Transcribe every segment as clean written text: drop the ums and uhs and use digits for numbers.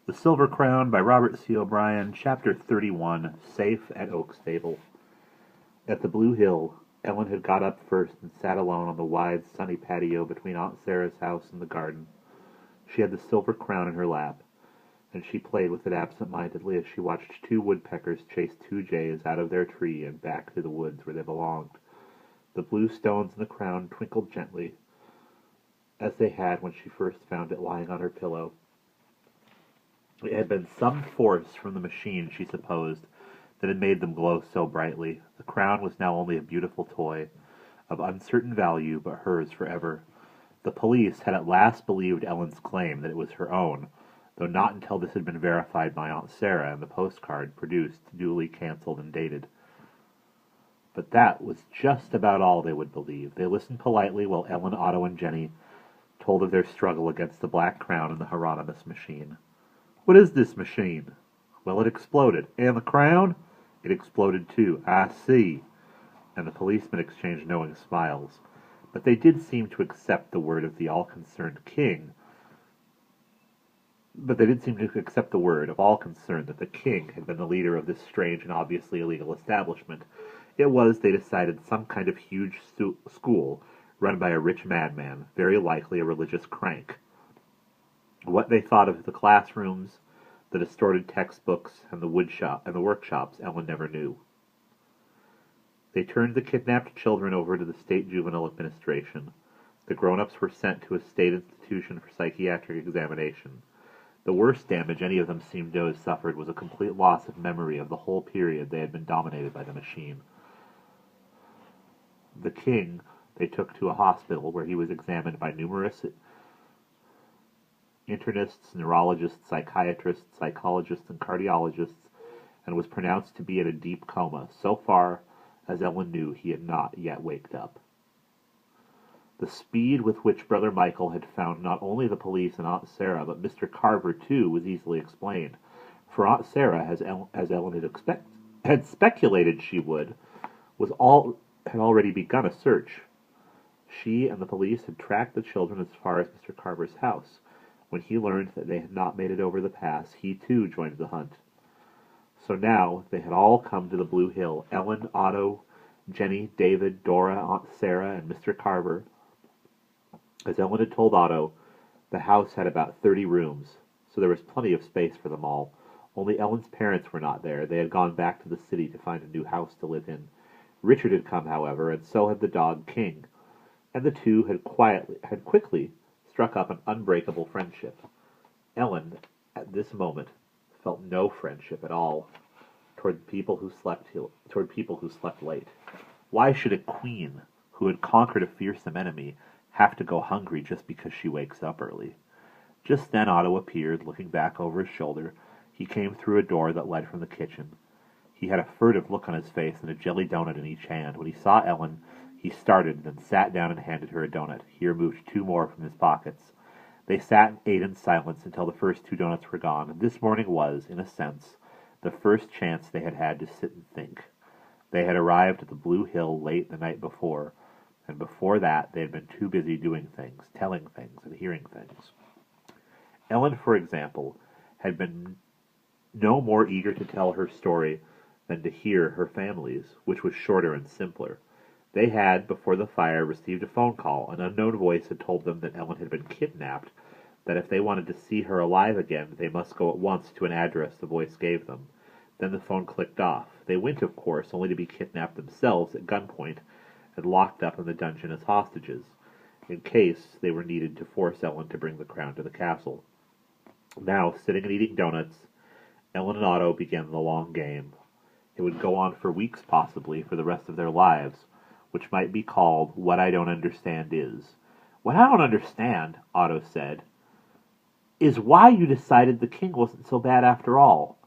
The Silver Crown by Robert C. O'Brien, Chapter 31, Safe at Oakstable. At the Blue Hill, Ellen had got up first and sat alone on the wide, sunny patio between Aunt Sarah's house and the garden. She had the silver crown in her lap, and she played with it absent-mindedly as she watched two woodpeckers chase two jays out of their tree and back to the woods where they belonged. The blue stones in the crown twinkled gently, as they had when she first found it lying on her pillow. It had been some force from the machine, she supposed, that had made them glow so brightly. The crown was now only a beautiful toy, of uncertain value, but hers forever. The police had at last believed Ellen's claim that it was her own, though not until this had been verified by Aunt Sarah and the postcard produced, duly cancelled and dated. But that was just about all they would believe. They listened politely while Ellen, Otto, and Jenny told of their struggle against the black crown and the Hieronymus machine. "What is this machine?" "Well, it exploded." "And the crown?" "It exploded too." "I see." And the policemen exchanged knowing smiles. But they did seem to accept the word of all concerned that the king had been the leader of this strange and obviously illegal establishment. It was, they decided, some kind of huge school run by a rich madman, very likely a religious crank. What they thought of the classrooms, the distorted textbooks, and the workshops, Ellen never knew. They turned the kidnapped children over to the state juvenile administration. The grown-ups were sent to a state institution for psychiatric examination. The worst damage any of them seemed to have suffered was a complete loss of memory of the whole period they had been dominated by the machine. The king they took to a hospital where he was examined by numerous internists, neurologists, psychiatrists, psychologists, and cardiologists, and was pronounced to be in a deep coma. So far as Ellen knew, he had not yet waked up. The speed with which Brother Michael had found not only the police and Aunt Sarah, but Mr. Carver, too, was easily explained. For Aunt Sarah, as Ellen had speculated she would, had already begun a search. She and the police had tracked the children as far as Mr. Carver's house. When he learned that they had not made it over the pass, he too joined the hunt. So now they had all come to the Blue Hill: Ellen, Otto, Jenny, David, Dora, Aunt Sarah, and Mr. Carver. As Ellen had told Otto, the house had about 30 rooms, so there was plenty of space for them all. Only Ellen's parents were not there. They had gone back to the city to find a new house to live in. Richard had come, however, and so had the dog King, and the two had quickly struck up an unbreakable friendship. Ellen, at this moment, felt no friendship at all toward people who slept late. Why should a queen who had conquered a fearsome enemy have to go hungry just because she wakes up early? Just then Otto appeared, looking back over his shoulder. He came through a door that led from the kitchen. He had a furtive look on his face and a jelly donut in each hand. When he saw Ellen, he started, then sat down and handed her a donut. He removed 2 more from his pockets. They sat and ate in silence until the first 2 donuts were gone, and this morning was, in a sense, the first chance they had had to sit and think. They had arrived at the Blue Hill late the night before, and before that they had been too busy doing things, telling things, and hearing things. Ellen, for example, had been no more eager to tell her story than to hear her family's, which was shorter and simpler. They had, before the fire, received a phone call. An unknown voice had told them that Ellen had been kidnapped, that if they wanted to see her alive again, they must go at once to an address the voice gave them. Then the phone clicked off. They went, of course, only to be kidnapped themselves at gunpoint and locked up in the dungeon as hostages, in case they were needed to force Ellen to bring the crown to the castle. Now, sitting and eating donuts, Ellen and Otto began the long game. It would go on for weeks, possibly, for the rest of their lives, which might be called What I Don't Understand Is. "What I don't understand," Otto said, "is why you decided the king wasn't so bad after all.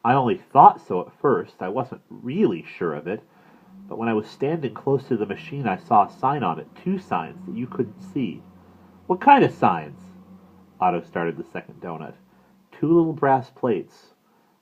I only thought so at first. I wasn't really sure of it. But when I was standing close to the machine, I saw a sign on it, 2 signs that you couldn't see." "What kind of signs?" Otto started the second donut. 2 little brass plates.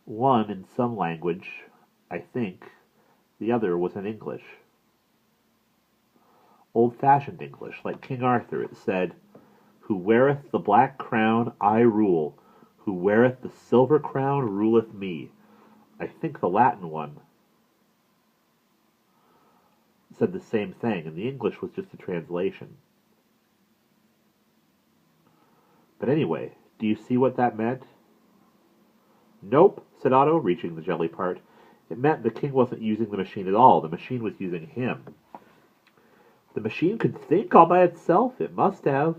One in some language, I think. The other was in English. Old-fashioned English, like King Arthur. It said, "Who weareth the black crown, I rule. Who weareth the silver crown ruleth me. I think the Latin one said the same thing, and the English was just a translation. But anyway, do you see what that meant? Nope, said Otto, reaching the jelly part. It meant the king wasn't using the machine at all. The machine was using him. The machine could think all by itself. It must have.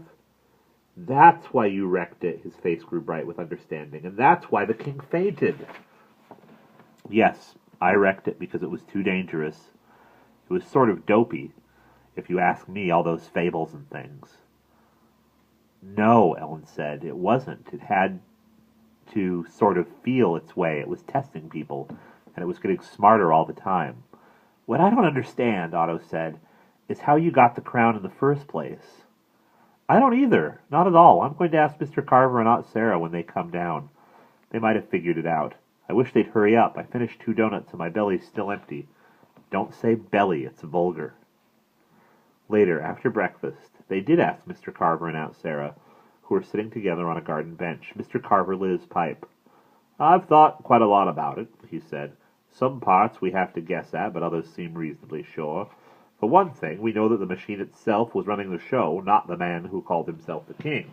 That's why you wrecked it. His face grew bright with understanding. And that's why the king fainted. Yes, I wrecked it because it was too dangerous. It was sort of dopey, if you ask me, all those fables and things. No, Ellen said, it wasn't. It had to sort of feel its way. It was testing people, and it was getting smarter all the time. What I don't understand, Otto said, is how you got the crown in the first place. I don't either. Not at all. I'm going to ask Mr. Carver and Aunt Sarah when they come down. They might have figured it out. I wish they'd hurry up. I finished 2 donuts and my belly's still empty. Don't say belly. It's vulgar. Later, after breakfast, they did ask Mr. Carver and Aunt Sarah, who were sitting together on a garden bench. Mr. Carver lit his pipe. I've thought quite a lot about it, he said. Some parts we have to guess at, but others seem reasonably sure. For one thing, we know that the machine itself was running the show, not the man who called himself the king.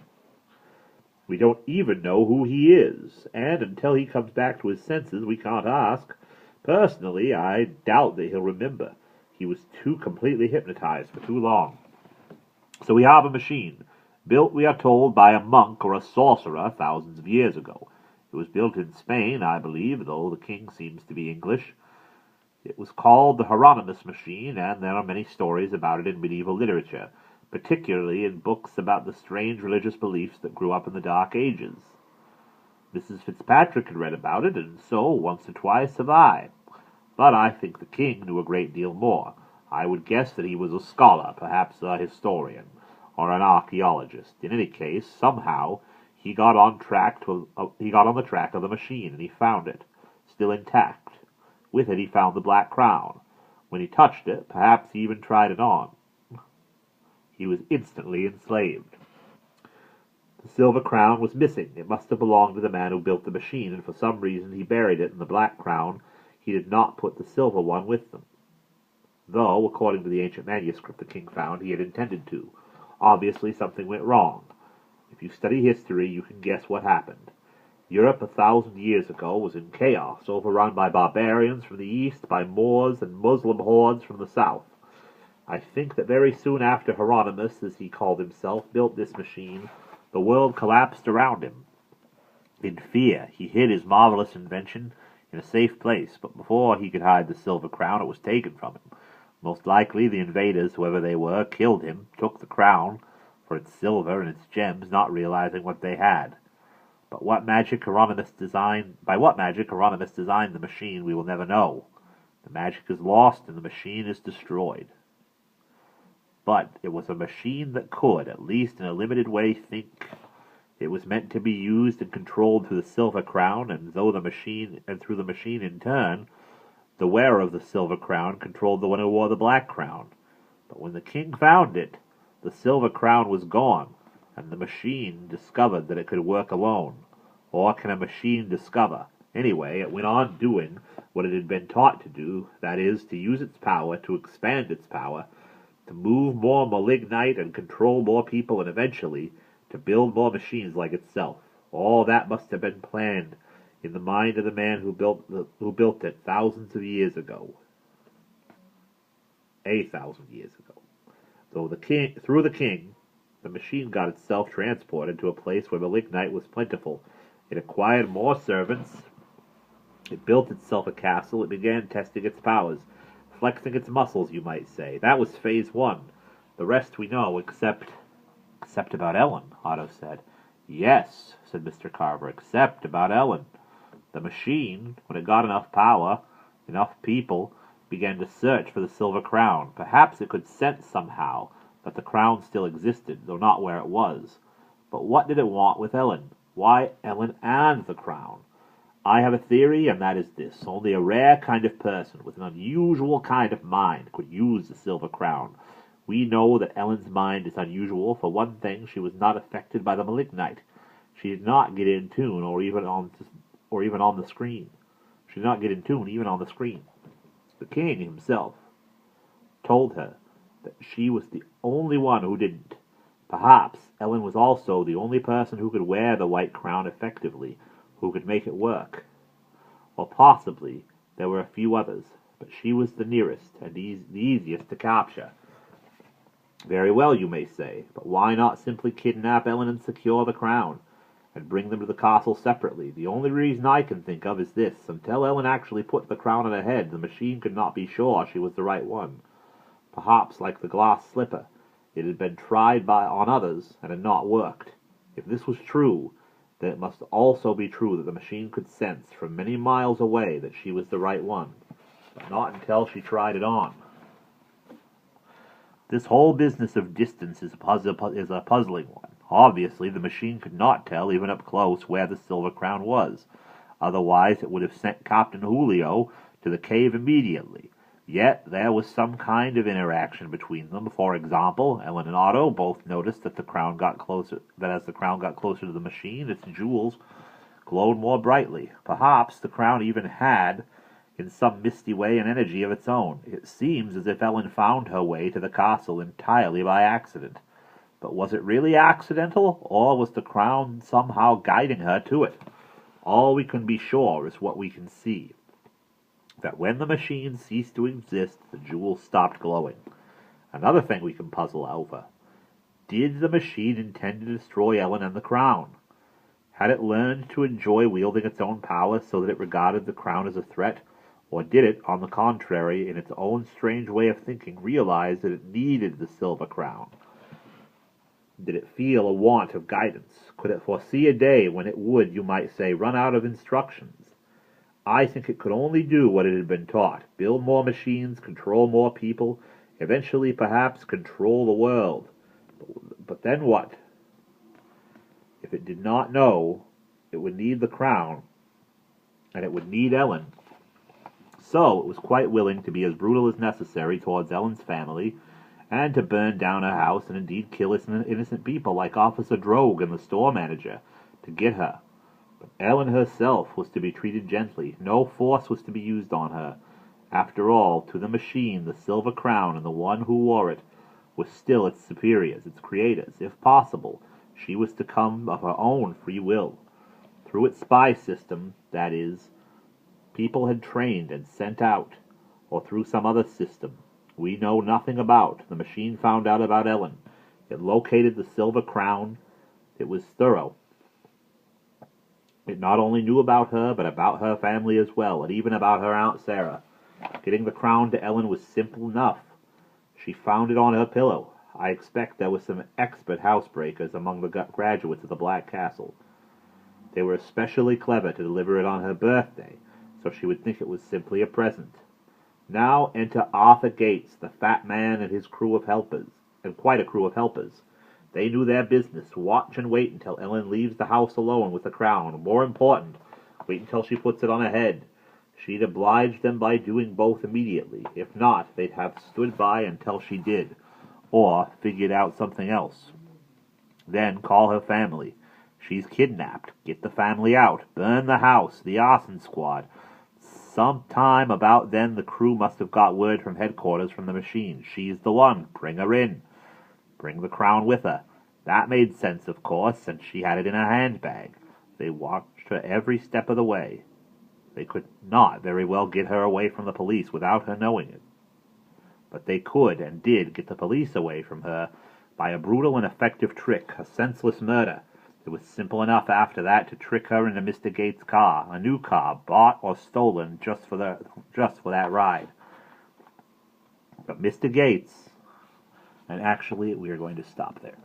We don't even know who he is, and until he comes back to his senses, we can't ask. Personally, I doubt that he'll remember. He was too completely hypnotized for too long. So we have a machine, built, we are told, by a monk or a sorcerer thousands of years ago. It was built in Spain, I believe, though the king seems to be English. It was called the Hieronymus machine, and there are many stories about it in medieval literature, particularly in books about the strange religious beliefs that grew up in the Dark Ages. Mrs. Fitzpatrick had read about it, and so, once or twice, have I. But I think the king knew a great deal more. I would guess that he was a scholar, perhaps a historian, or an archaeologist. In any case, somehow, he got on the track of the machine, and he found it, still intact. With it he found the black crown. When he touched it, perhaps he even tried it on. He was instantly enslaved. The silver crown was missing. It must have belonged to the man who built the machine, and for some reason he buried it in the black crown. He did not put the silver one with them. Though, according to the ancient manuscript the king found, he had intended to. Obviously something went wrong. If you study history, you can guess what happened. Europe 1,000 years ago was in chaos, overrun by barbarians from the east, by Moors and Muslim hordes from the south. I think that very soon after Hieronymus, as he called himself, built this machine, the world collapsed around him. In fear, he hid his marvelous invention in a safe place, but before he could hide the silver crown, it was taken from him. Most likely, the invaders, whoever they were, killed him, took the crown for its silver and its gems, not realizing what they had. By what magic Hieronymus designed the machine, we will never know. The magic is lost and the machine is destroyed. But it was a machine that could, at least in a limited way, think. It was meant to be used and controlled through the silver crown, and through the machine in turn, the wearer of the silver crown controlled the one who wore the black crown. But when the king found it, the silver crown was gone, and the machine discovered that it could work alone. Or can a machine discover? Anyway, it went on doing what it had been taught to do, that is, to use its power, to expand its power, to move more malignite and control more people, and eventually to build more machines like itself. All that must have been planned in the mind of the man who built it thousands of years ago. 1,000 years ago. Through the king, the machine got itself transported to a place where malignite was plentiful. It acquired more servants. It built itself a castle. It began testing its powers, flexing its muscles, you might say. That was phase 1. The rest we know, except about Ellen, Otto said. Yes, said Mr. Carver, except about Ellen. The machine, when it got enough power, enough people, began to search for the silver crown. Perhaps it could sense somehow that the crown still existed, though not where it was. But what did it want with Ellen? Why Ellen and the crown? I have a theory, and that is this. Only a rare kind of person with an unusual kind of mind could use the silver crown. We know that Ellen's mind is unusual. For one thing, she was not affected by the malignite. She did not get in tune, or even on the screen. She did not get in tune, even on the screen. The king himself told her that she was the only one who didn't. Perhaps Ellen was also the only person who could wear the white crown effectively, who could make it work. Or possibly there were a few others, but she was the nearest and the easiest to capture. Very well, you may say, but why not simply kidnap Ellen and secure the crown, and bring them to the castle separately? The only reason I can think of is this: until Ellen actually put the crown on her head, the machine could not be sure she was the right one. Perhaps, like the glass slipper, it had been tried on others and had not worked. If this was true, then it must also be true that the machine could sense from many miles away that she was the right one, but not until she tried it on. This whole business of distance is a puzzling one. Obviously, the machine could not tell, even up close, where the silver crown was. Otherwise, it would have sent Captain Julio to the cave immediately. Yet there was some kind of interaction between them. For example, Ellen and Otto both noticed that as the crown got closer to the machine, its jewels glowed more brightly. Perhaps the crown even had, in some misty way, an energy of its own. It seems as if Ellen found her way to the castle entirely by accident. But was it really accidental, or was the crown somehow guiding her to it? All we can be sure is what we can see: that when the machine ceased to exist, the jewels stopped glowing. Another thing we can puzzle over: did the machine intend to destroy Ellen and the crown? Had it learned to enjoy wielding its own power so that it regarded the crown as a threat? Or did it, on the contrary, in its own strange way of thinking, realize that it needed the silver crown? Did it feel a want of guidance? Could it foresee a day when it would, you might say, run out of instructions? I think it could only do what it had been taught: build more machines, control more people, eventually perhaps control the world. But then what? If it did not know, it would need the crown, and it would need Ellen. So it was quite willing to be as brutal as necessary towards Ellen's family, and to burn down her house and indeed kill innocent people like Officer Drogue and the store manager to get her. But Ellen herself was to be treated gently. No force was to be used on her. After all, to the machine, the silver crown and the one who wore it was still its superiors, its creators. If possible, she was to come of her own free will. Through its spy system, that is, people had trained and sent out, or through some other system we know nothing about, the machine found out about Ellen. It located the silver crown. It was thorough. It not only knew about her, but about her family as well, and even about her Aunt Sarah. Getting the crown to Ellen was simple enough. She found it on her pillow. I expect there were some expert housebreakers among the graduates of the Black Castle. They were especially clever to deliver it on her birthday, so she would think it was simply a present. Now enter Arthur Gates, the fat man, and his crew of helpers, and quite a crew of helpers. They knew their business: watch and wait until Ellen leaves the house alone with the crown. More important, wait until she puts it on her head. She'd oblige them by doing both immediately. If not, they'd have stood by until she did, or figured out something else. Then call her family. She's kidnapped. Get the family out. Burn the house, the arson squad. Sometime about then the crew must have got word from headquarters from the machine. She's the one. Bring her in. Bring the crown with her. That made sense, of course, and she had it in her handbag. They watched her every step of the way. They could not very well get her away from the police without her knowing it. But they could and did get the police away from her by a brutal and effective trick, a senseless murder. It was simple enough after that to trick her into Mr. Gates' car, a new car, bought or stolen just for that ride. But Mr. Gates, and actually we are going to stop there.